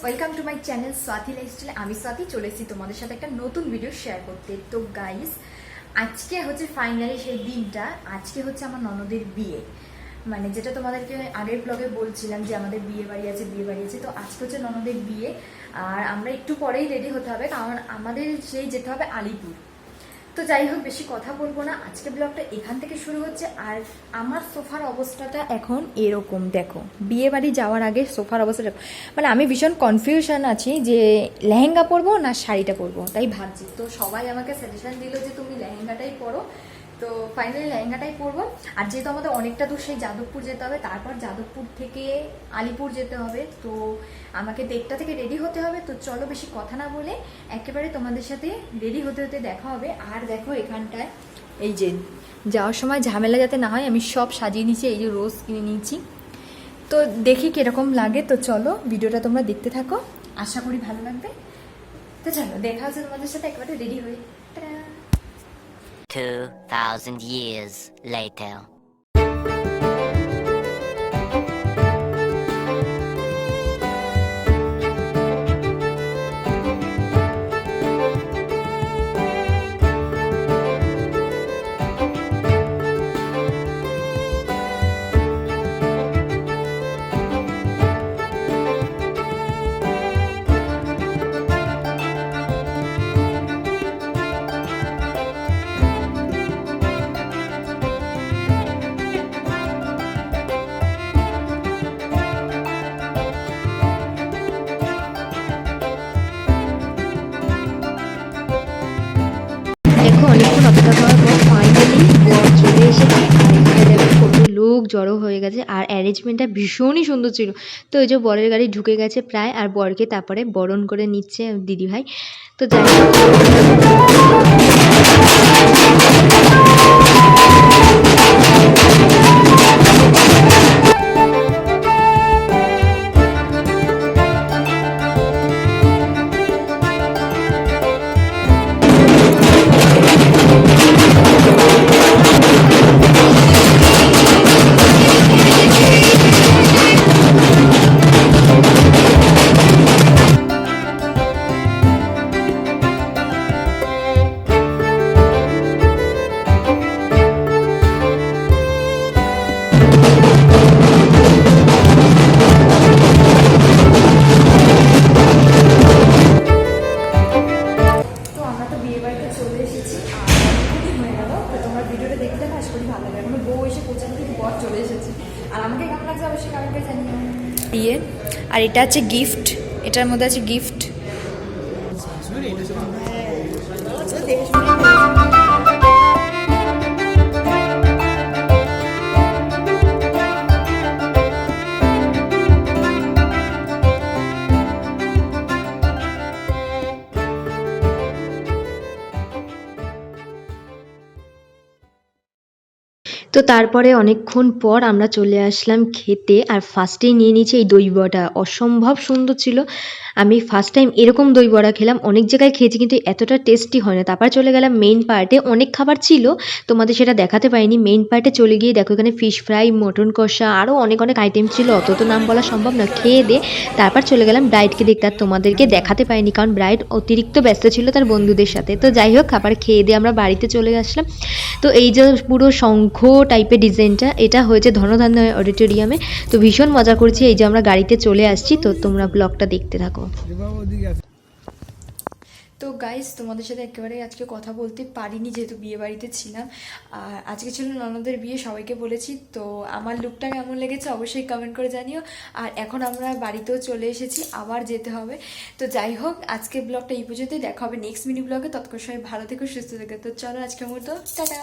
Welcome to my channel Swati লাইফস্টাইলে। আমি স্বাতি চলে এসেছি তোমাদের সাথে একটা নতুন ভিডিও শেয়ার করতে। তো গাইস, আজকে হচ্ছে ফাইনালি সেই দিনটা। আজকে হচ্ছে আমার ননদের বিয়ে, মানে যেটা তোমাদেরকে আগের ব্লগে বলছিলাম যে আমাদের বিয়ে বাড়ি আছে। তো আজকে হচ্ছে ননদের বিয়ে, আর আমরা একটু পরেই রেডি হতে হবে, কারণ আমাদের সেই যেতে হবে আলিপুর। তো যাই হোক, বেশি কথা বলবো না, আজকে ব্লগটা এখান থেকে শুরু হচ্ছে। আর আমার সোফার অবস্থাটা এখন এরকম, দেখো বিয়ে বাড়ি যাওয়ার আগে সোফার অবস্থাটা, মানে আমি ভীষণ কনফিউশন আছি যে লেহেঙ্গা পরবো না শাড়িটা পরবো, তাই ভাবছি। তো সবাই আমাকে সাজেশন দিল যে তুমি লেহেঙ্গাটাই পরো। তো ফাইনালি লেহেঙ্গাটাই পরবো। আর যেহেতু আমাদের অনেকটা দূর, সেই যাদবপুর যেতে হবে, তারপর যাদবপুর থেকে আলিপুর যেতে হবে। তো আমাকে 1:30 থেকে রেডি হতে হবে। তো চলো বেশি কথা না বলে একেবারে তোমাদের সাথে রেডি হতে হতে দেখা হবে। আর দেখো এখানটায় এই যে যাওয়ার সময় ঝামেলা যাতে না হয়, আমি সব সাজিয়ে নিয়েছি, এই যে রোজ কিনে নিয়েছি। তো দেখি কিরকম লাগে। তো চলো ভিডিওটা তোমরা দেখতে থাকো, আশা করি ভালো লাগবে। তো চলো দেখা হচ্ছে তোমাদের সাথে একেবারে রেডি হয়ে। 2,000 years later. অনেকক্ষণ অপেক্ষা করার পর ফাইনালি বর চলে এসেছে। আর এখানে দেখো কত লোক জড়ো হয়ে গেছে, আর অ্যারেঞ্জমেন্টটা ভীষণই সুন্দর ছিল। তো ওই যে বরের গাড়ি ঢুকে গেছে প্রায়, আর বরকে তারপরে বরণ করে নিচ্ছে দিদিভাই। তো যাই হোক, দিয়ে আর এটা আছে গিফট, এটার মধ্যে আছে গিফট। তো তারপরে অনেকক্ষণ পর আমরা চলে আসলাম খেতে। আর ফার্স্টেই নিয়ে নিয়েছি এই দই বড়া, অসম্ভব সুন্দর ছিল। আমি ফার্স্ট টাইম এরকম দই বড়া খেলাম, অনেক জায়গায় খেয়েছি কিন্তু এতটা টেস্টি হয় না। তারপর চলে গেলাম মেইন পার্টে, অনেক খাবার ছিল, তোমাদের সেটা দেখাতে পারিনি। মেইন পার্টে চলে গিয়ে দেখো এখানে ফিশ ফ্রাই, মটন কষা, আরও অনেক অনেক আইটেম ছিল, অত তো নাম বলা সম্ভব না। খেয়ে দিয়ে তারপর চলে গেলাম ব্রাইডকে দেখতে, আর তোমাদেরকে দেখাতে পারিনি কারণ ব্রাইড অতিরিক্ত ব্যস্ত ছিল তার বন্ধুদের সাথে। তো যাই হোক, খাবার খেয়ে দিয়ে আমরা বাড়িতে চলে আসলাম। তো এই যে পুরো শঙ্খ টাইপের ডিজাইনটা, এটা হয়েছে ধনধান্য অডিটোরিয়ামে। তো ভীষণ মজা করছি। এই যে আমরা গাড়িতে চলে আসছি, তো তোমরা ব্লগটা দেখতে থাকো। তো গাইস, তোমাদের সাথে একেবারে আজকে কথা বলতে পারিনি যেহেতু বিয়ে বাড়িতে ছিলাম। আর আজকে ছিল ননদের বিয়ে, সবাইকে বলেছি। তো আমার লুকটা কেমন লেগেছে অবশ্যই কমেন্ট করে জানিও। আর এখন আমরা বাড়িতেও চলে এসেছি, আবার যেতে হবে। তো যাই হোক, আজকে ব্লগটা এই পর্যন্তই, দেখা হবে নেক্সট মিনি ব্লগে। তৎক্ষণ সবাই ভালো থেকো, সুস্থ থেকো। তো চলো আজকের মতো টাটা।